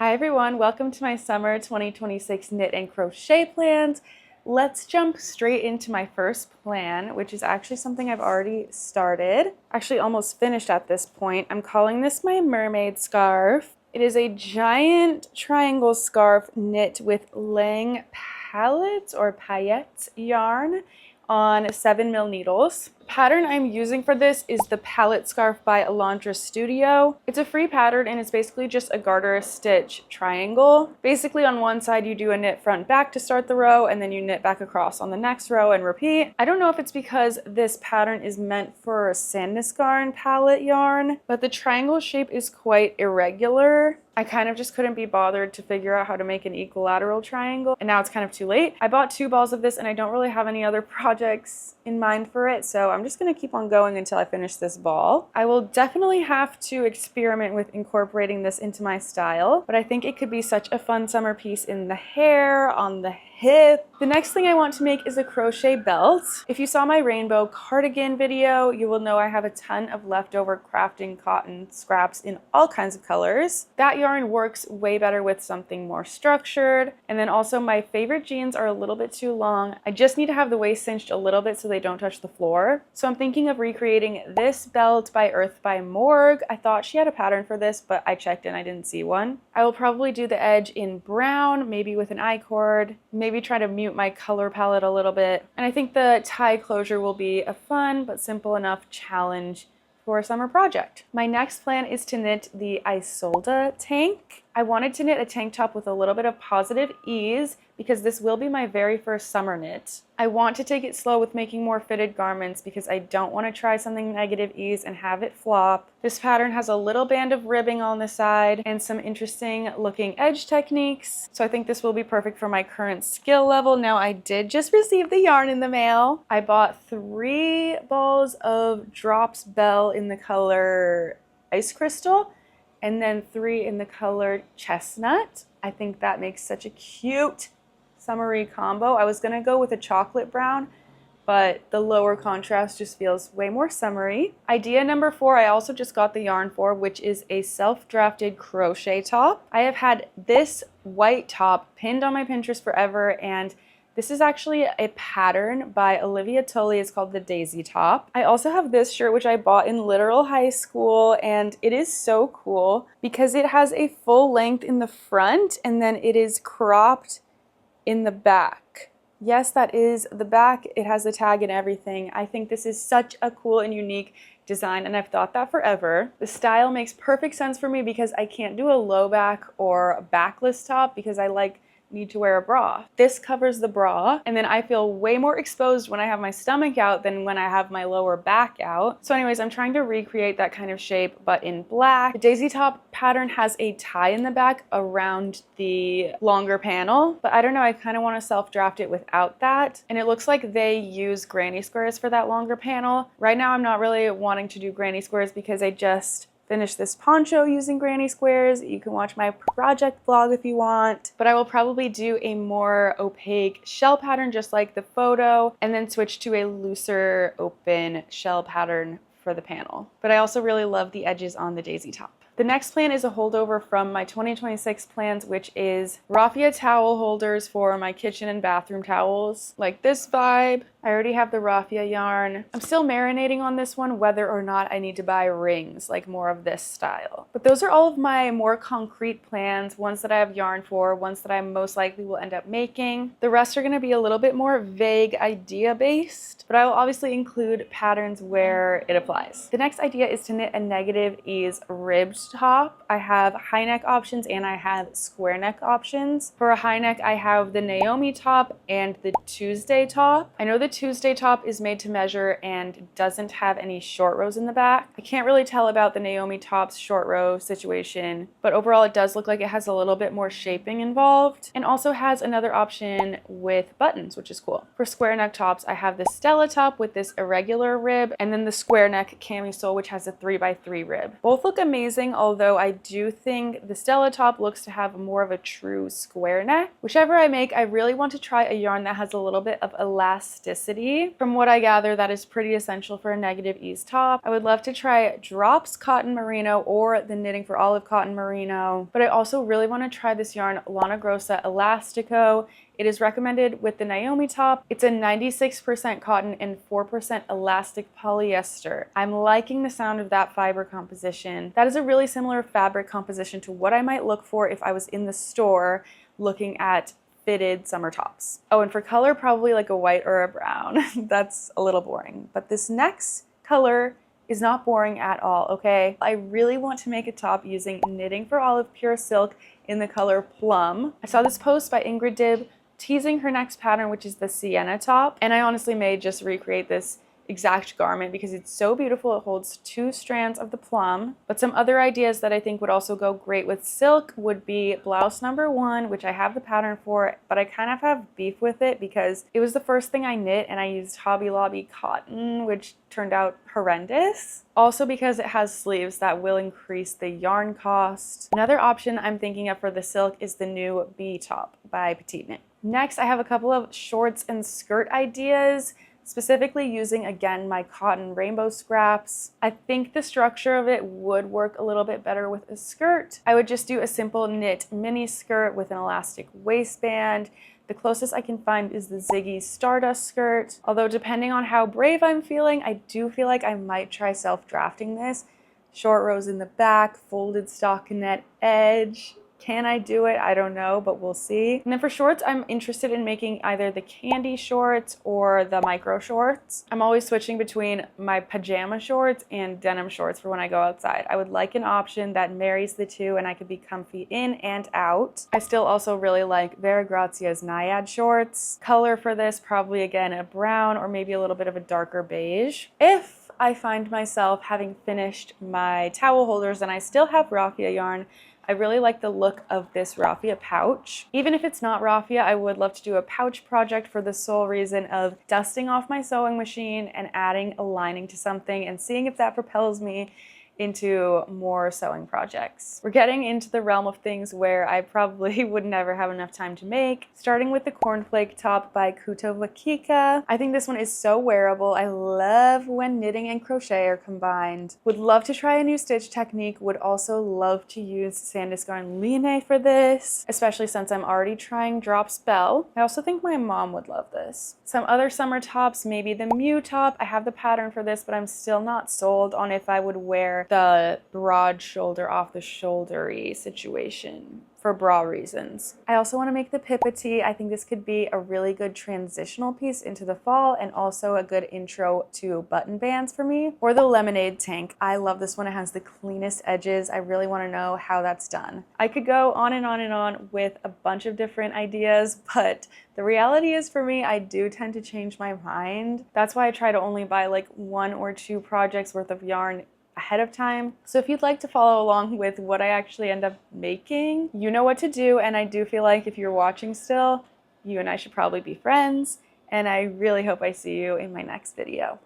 Hi everyone, welcome to my summer 2026 knit and crochet plans. Let's jump straight into my first plan, which is actually something I've already started. Actually almost finished at this point. I'm calling this my mermaid scarf. It is a giant triangle scarf knit with Lang pallets or paillettes yarn on 7mm needles. The pattern I'm using for this is the palette scarf by Isolda Studio. It's a free pattern and it's basically just a garter stitch triangle. Basically on one side you do a knit front back to start the row and then you knit back across on the next row and repeat. I don't know if it's because this pattern is meant for Sandnesgarn palette yarn, but the triangle shape is quite irregular. I kind of just couldn't be bothered to figure out how to make an equilateral triangle, and now it's kind of too late. I bought 2 balls of this and I don't really have any other projects in mind for it, so I'm just going to keep on going until I finish this ball. I will definitely have to experiment with incorporating this into my style, but I think it could be such a fun summer piece in the hair, on the hip. The next thing I want to make is a crochet belt. If you saw my rainbow cardigan video, you will know I have a ton of leftover crafting cotton scraps in all kinds of colors. That yarn works way better with something more structured. And then also my favorite jeans are a little bit too long. I just need to have the waist cinched a little bit so they don't touch the floor. So I'm thinking of recreating this belt by Earth by Morg. I thought she had a pattern for this, but I checked and I didn't see one. I will probably do the edge in brown, maybe with an I-cord, maybe try to mute my color palette a little bit. And I think the tie closure will be a fun but simple enough challenge for a summer project. My next plan is to knit the Isolda tank. I wanted to knit a tank top with a little bit of positive ease because this will be my very first summer knit. I want to take it slow with making more fitted garments because I don't want to try something negative ease and have it flop. This pattern has a little band of ribbing on the side and some interesting looking edge techniques, so I think this will be perfect for my current skill level. Now I did just receive the yarn in the mail. I bought 3 balls of Drops Bell in the color Ice Crystal and then 3 in the color Chestnut. I think that makes such a cute summery combo. I was gonna go with a chocolate brown, but the lower contrast just feels way more summery. Idea number 4, I also just got the yarn for, which is a self-drafted crochet top. I have had this white top pinned on my Pinterest forever, and this is actually a pattern by Olivia Tully. It's called the Daisy Top. I also have this shirt, which I bought in literal high school, and it is so cool because it has a full length in the front and then it is cropped in the back. Yes, that is the back. It has the tag and everything. I think this is such a cool and unique design, and I've thought that forever. The style makes perfect sense for me because I can't do a low back or a backless top because I need to wear a bra. This covers the bra, and then I feel way more exposed when I have my stomach out than when I have my lower back out. So anyways, I'm trying to recreate that kind of shape, but in black. The Daisy Top pattern has a tie in the back around the longer panel, but I don't know, I kind of want to self-draft it without that. And it looks like they use granny squares for that longer panel. Right now, I'm not really wanting to do granny squares because I just finished this poncho using granny squares. You can watch my project vlog if you want, but I will probably do a more opaque shell pattern just like the photo and then switch to a looser open shell pattern for the panel. But I also really love the edges on the Daisy Top. The next plan is a holdover from my 2026 plans, which is raffia towel holders for my kitchen and bathroom towels, like this vibe. I already have the raffia yarn. I'm still marinating on this one, whether or not I need to buy rings, like more of this style. But those are all of my more concrete plans, ones that I have yarn for, ones that I most likely will end up making. The rest are gonna be a little bit more vague idea-based, but I will obviously include patterns where it applies. The next idea is to knit a negative ease ribbed top. I have high neck options and I have square neck options. For a high neck, I have the Naomi top and the Tuesday top. I know the Tuesday top is made to measure and doesn't have any short rows in the back. I can't really tell about the Naomi top's short row situation, but overall it does look like it has a little bit more shaping involved and also has another option with buttons, which is cool. For square neck tops, I have the Stella top with this irregular rib and then the square neck camisole, which has a 3x3 rib. Both look amazing, although I do think the Stella top looks to have more of a true square neck. Whichever I make, I really want to try a yarn that has a little bit of elasticity. From what I gather, that is pretty essential for a negative ease top. I would love to try Drops Cotton Merino or the Knitting for Olive Cotton Merino, but I also really want to try this yarn Lana Grossa Elastico. It is recommended with the Naomi top. It's a 96% cotton and 4% elastic polyester. I'm liking the sound of that fiber composition. That is a really similar fabric composition to what I might look for if I was in the store looking at fitted summer tops. Oh, and for color, probably like a white or a brown. That's a little boring. But this next color is not boring at all, okay? I really want to make a top using Knitting for Olive Pure Silk in the color Plum. I saw this post by Ingrid Dibb teasing her next pattern, which is the Sienna top, and I honestly may just recreate this exact garment because it's so beautiful. It holds 2 strands of the plum. But some other ideas that I think would also go great with silk would be blouse number 1, which I have the pattern for, but I kind of have beef with it because it was the first thing I knit and I used Hobby Lobby cotton, which turned out horrendous. Also because it has sleeves that will increase the yarn cost. Another option I'm thinking of for the silk is the new Bee top by Petite Knit. Next, I have a couple of shorts and skirt ideas, specifically using, again, my cotton rainbow scraps. I think the structure of it would work a little bit better with a skirt. I would just do a simple knit mini skirt with an elastic waistband. The closest I can find is the Ziggy Stardust skirt. Although depending on how brave I'm feeling, I do feel like I might try self-drafting this. Short rows in the back, folded stockinette edge. Can I do it? I don't know, but we'll see. And then for shorts, I'm interested in making either the candy shorts or the micro shorts. I'm always switching between my pajama shorts and denim shorts for when I go outside. I would like an option that marries the two and I could be comfy in and out. I still also really like Vera Grazia's Naiad shorts. Color for this, probably again a brown or maybe a little bit of a darker beige. If I find myself having finished my towel holders and I still have raffia yarn, I really like the look of this raffia pouch. Even if it's not raffia, I would love to do a pouch project for the sole reason of dusting off my sewing machine and adding a lining to something and seeing if that propels me into more sewing projects. We're getting into the realm of things where I probably would never have enough time to make, starting with the cornflake top by Kuto Vakika. I think this one is so wearable. I love when knitting and crochet are combined. Would love to try a new stitch technique. Would also love to use Sandisk Yarn Line for this, especially since I'm already trying Drop Spell. I also think my mom would love this. Some other summer tops, maybe the Mew top. I have the pattern for this, but I'm still not sold on if I would wear the broad shoulder off the shouldery situation for bra reasons. I also want to make the Pippa-tee. I think this could be a really good transitional piece into the fall and also a good intro to button bands for me. Or the Lemonade tank. I love this one. It has the cleanest edges. I really want to know how that's done. I could go on and on and on with a bunch of different ideas, but the reality is for me, I do tend to change my mind. That's why I try to only buy like 1 or 2 projects worth of yarn ahead of time. So if you'd like to follow along with what I actually end up making, you know what to do. And I do feel like if you're watching still, you and I should probably be friends. And I really hope I see you in my next video.